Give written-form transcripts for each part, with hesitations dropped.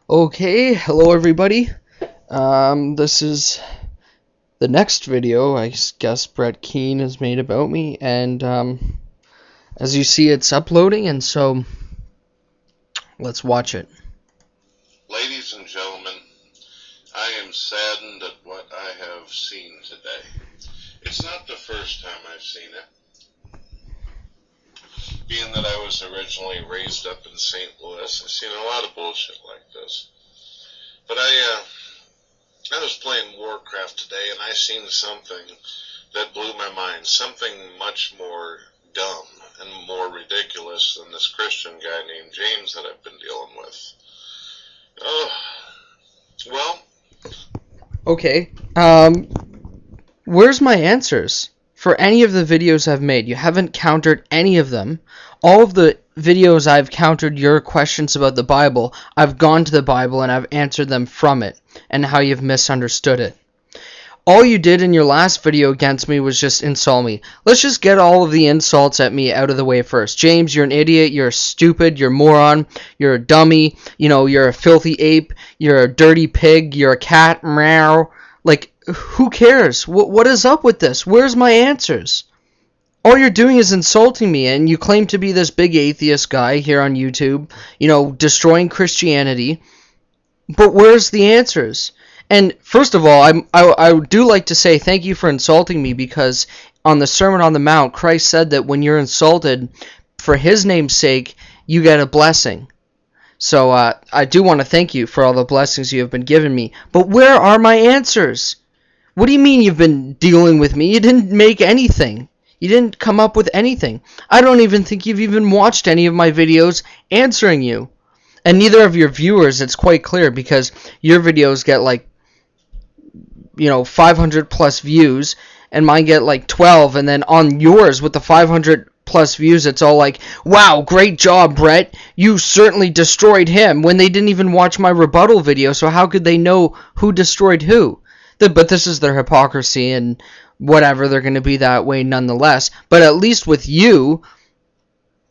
Okay, hello everybody. This is the next video I guess Brett Keane has made about me, and as you see, it's uploading, and so let's watch it. Ladies and gentlemen, I am saddened at what I have seen today. It's not the first time I've seen it. Being that I was originally raised up in St. Louis, I've seen a lot of bullshit like this. But I was playing Warcraft today, and I seen something that blew my mind. Something much more dumb and more ridiculous than this Christian guy named James that I've been dealing with. Oh, well. Okay, where's my answers for any of the videos I've made? You haven't countered any of them. All of the videos I've countered your questions about the Bible, I've gone to the Bible and I've answered them from it, and how you've misunderstood it. All you did in your last video against me was just insult me. Let's just get all of the insults at me out of the way first. James, you're an idiot, you're stupid, you're a moron, you're a dummy, you're a filthy ape, you're a dirty pig, you're a cat, meow. Like, who cares? What is up with this? Where's my answers? All you're doing is insulting me, and you claim to be this big atheist guy here on YouTube, destroying Christianity. But where's the answers? And first of all, I do like to say thank you for insulting me, because on the Sermon on the Mount, Christ said that when you're insulted for his name's sake, you get a blessing. So I do want to thank you for all the blessings you have been giving me. But where are my answers? What do you mean you've been dealing with me? You didn't make anything. You didn't come up with anything. I don't even think you've even watched any of my videos answering you. And neither of your viewers, it's quite clear, because your videos get 500 plus views, and mine get 12, and then on yours with the 500 plus views, it's all like, wow, great job, Brett, you certainly destroyed him, when they didn't even watch my rebuttal video, so how could they know who destroyed who? But this is their hypocrisy, and whatever, they're going to be that way nonetheless. But at least with you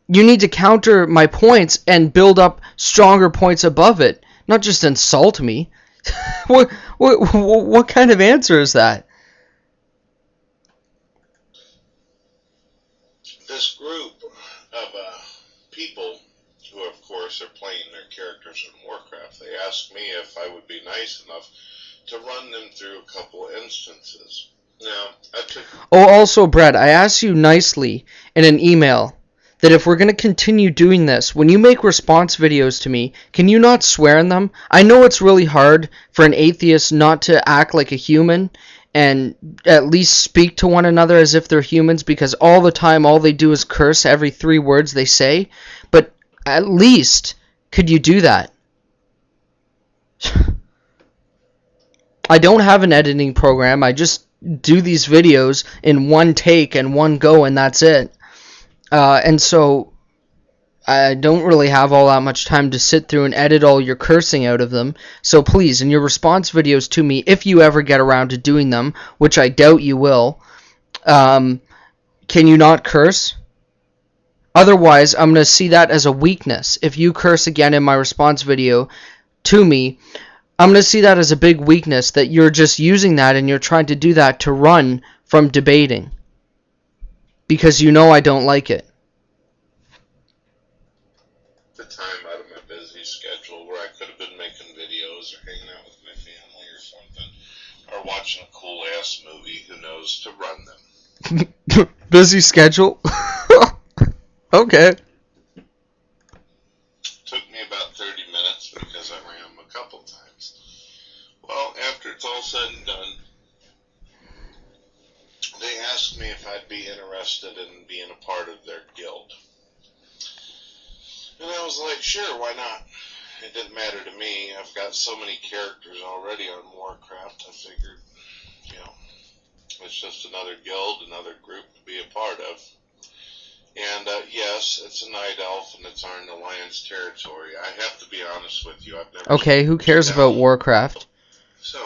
need to counter my points and build up stronger points above it, not just insult me. What kind of answer is that? This group of people who, of course, are playing their characters in Warcraft, they asked me if I would be nice enough to run them through a couple instances. Now, also, Brett, I asked you nicely in an email that if we're going to continue doing this, when you make response videos to me, can you not swear in them? I know it's really hard for an atheist not to act like a human and at least speak to one another as if they're humans, because all the time all they do is curse every 3 words they say. But at least, could you do that? I don't have an editing program. I just do these videos in one take and one go, and that's it. And so I don't really have all that much time to sit through and edit all your cursing out of them. So please, in your response videos to me, if you ever get around to doing them, which I doubt you will, can you not curse? Otherwise, I'm going to see that as a weakness. If you curse again in my response video to me, I'm going to see that as a big weakness, that you're just using that and you're trying to do that to run from debating. Because you know I don't like it. The time out of my busy schedule where I could have been making videos or hanging out with my family or something, or watching a cool-ass movie, who knows, to run them. Busy schedule? Okay. Took me about 30 minutes because I ran them a couple times. Well, after it's all said and done, they asked me if I'd be interested in being a part of their guild. And I was like, sure, why not? It didn't matter to me. I've got so many characters already on Warcraft, I figured, it's just another guild, another group to be a part of. And yes, it's a night elf, and it's on the Alliance territory. I have to be honest with you, I've never... Okay, who cares about Warcraft? So,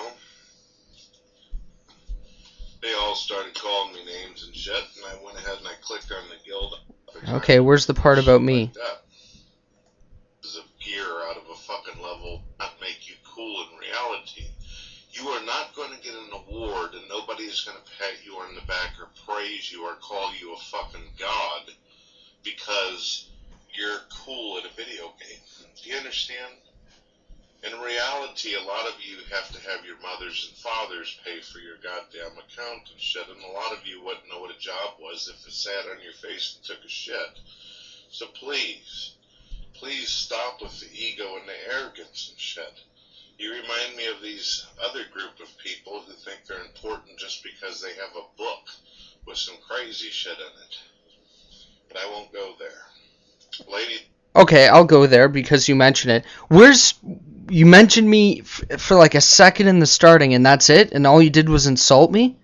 they all started calling me names and shit, and I went ahead and I clicked on the guild. Okay, where's the part about me? Like that. Of gear out of a fucking level, not make you cool in reality. You are not going to get an award, and nobody is going to pat you on the back or praise you or call you a fucking god because you're cool at a video game. Do you understand? In reality, a lot of you have to have your mothers and fathers pay for your goddamn account and shit, and a lot of you wouldn't know what a job was if it sat on your face and took a shit. So please stop with the ego and the arrogance and shit. You remind me of these other group of people who think they're important just because they have a book with some crazy shit in it. But I won't go there. Lady. Okay, I'll go there because you mentioned it. You mentioned me for like a second in the starting, and that's it? And all you did was insult me?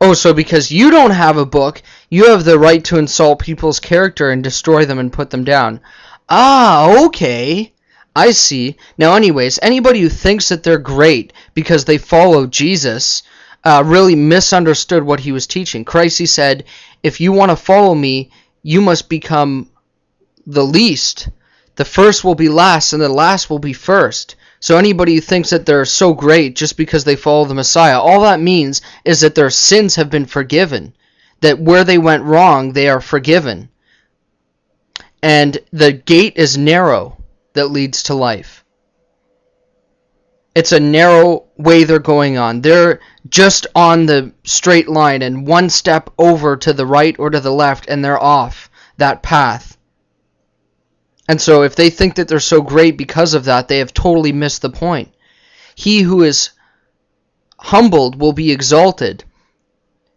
Oh, so because you don't have a book, you have the right to insult people's character and destroy them and put them down. Ah, okay. I see. Now, anyways, anybody who thinks that they're great because they follow Jesus really misunderstood what he was teaching. Christ, he said, if you want to follow me, you must become the least. The first will be last, and the last will be first. So anybody who thinks that they're so great just because they follow the Messiah, all that means is that their sins have been forgiven. That where they went wrong, they are forgiven. And the gate is narrow that leads to life. It's a narrow way they're going on. They're just on the straight line and one step over to the right or to the left, and they're off that path. And so if they think that they're so great because of that, they have totally missed the point. He who is humbled will be exalted,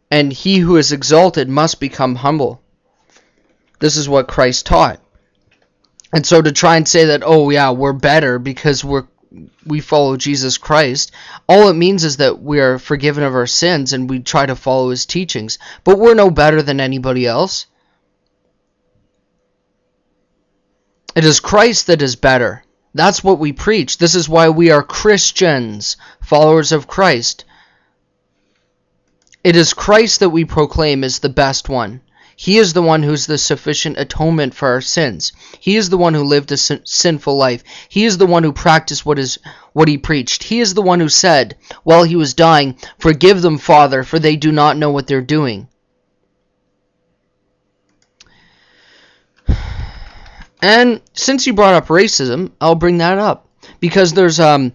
and he who is exalted must become humble. This is what Christ taught. And so to try and say that, oh yeah, we're better because we follow Jesus Christ, all it means is that we are forgiven of our sins and we try to follow his teachings. But we're no better than anybody else. It is Christ that is better. That's what we preach. This is why we are Christians, followers of Christ. It is Christ that we proclaim is the best one. He is the one who's the sufficient atonement for our sins. He is the one who lived a sinful life. He is the one who practiced what he preached. He is the one who said, while he was dying, "Forgive them, Father, for they do not know what they're doing." And since you brought up racism, I'll bring that up. Because there's a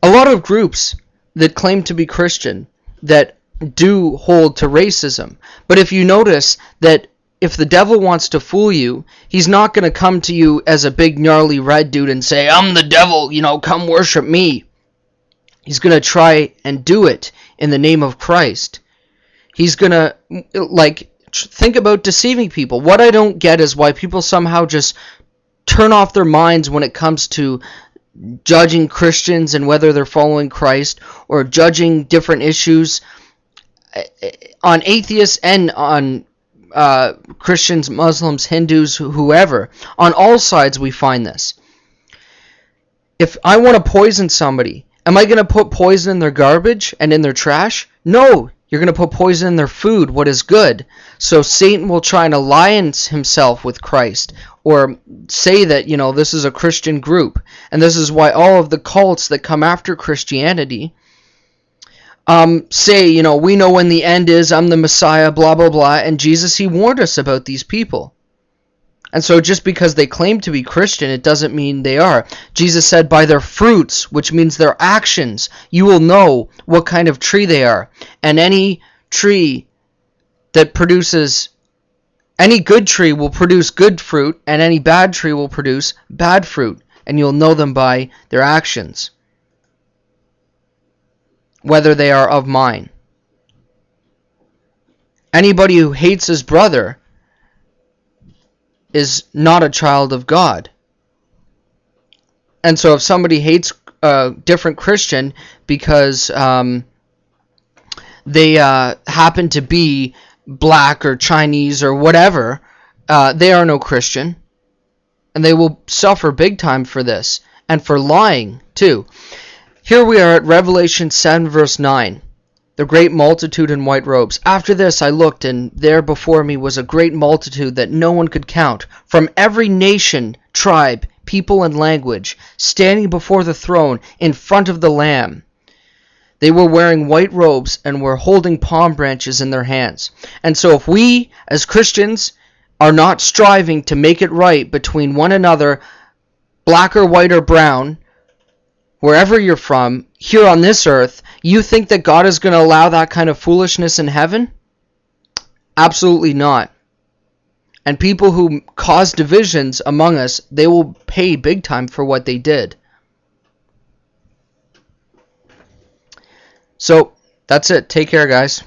lot of groups that claim to be Christian that do hold to racism. But if you notice that if the devil wants to fool you, he's not going to come to you as a big gnarly red dude and say, "I'm the devil, come worship me." He's going to try and do it in the name of Christ. He's going to, think about deceiving people. What I don't get is why people somehow just turn off their minds when it comes to judging Christians and whether they're following Christ, or judging different issues on atheists and on Christians, Muslims, Hindus, whoever. On all sides we find this. If I want to poison somebody, am I going to put poison in their garbage and in their trash? No. You're going to put poison in their food, what is good. So Satan will try and alliance himself with Christ, or say that, this is a Christian group. And this is why all of the cults that come after Christianity say, we know when the end is, I'm the Messiah, blah, blah, blah. And Jesus, he warned us about these people. And so just because they claim to be Christian, it doesn't mean they are. Jesus said, by their fruits, which means their actions, you will know what kind of tree they are. And any tree that produces, any good tree will produce good fruit, and any bad tree will produce bad fruit. And you'll know them by their actions, whether they are of mine. Anybody who hates his brother is not a child of God. And so if somebody hates a different Christian because they happen to be black or Chinese or whatever, they are no Christian. And they will suffer big time for this. And for lying, too. Here we are at Revelation 7, verse 9. The great multitude in white robes. After this I looked, and there before me was a great multitude that no one could count, from every nation, tribe, people, and language, standing before the throne in front of the Lamb. They were wearing white robes and were holding palm branches in their hands. And so if we, as Christians, are not striving to make it right between one another, black or white or brown, wherever you're from, here on this earth, you think that God is going to allow that kind of foolishness in heaven? Absolutely not. And people who cause divisions among us, they will pay big time for what they did. So, that's it. Take care, guys.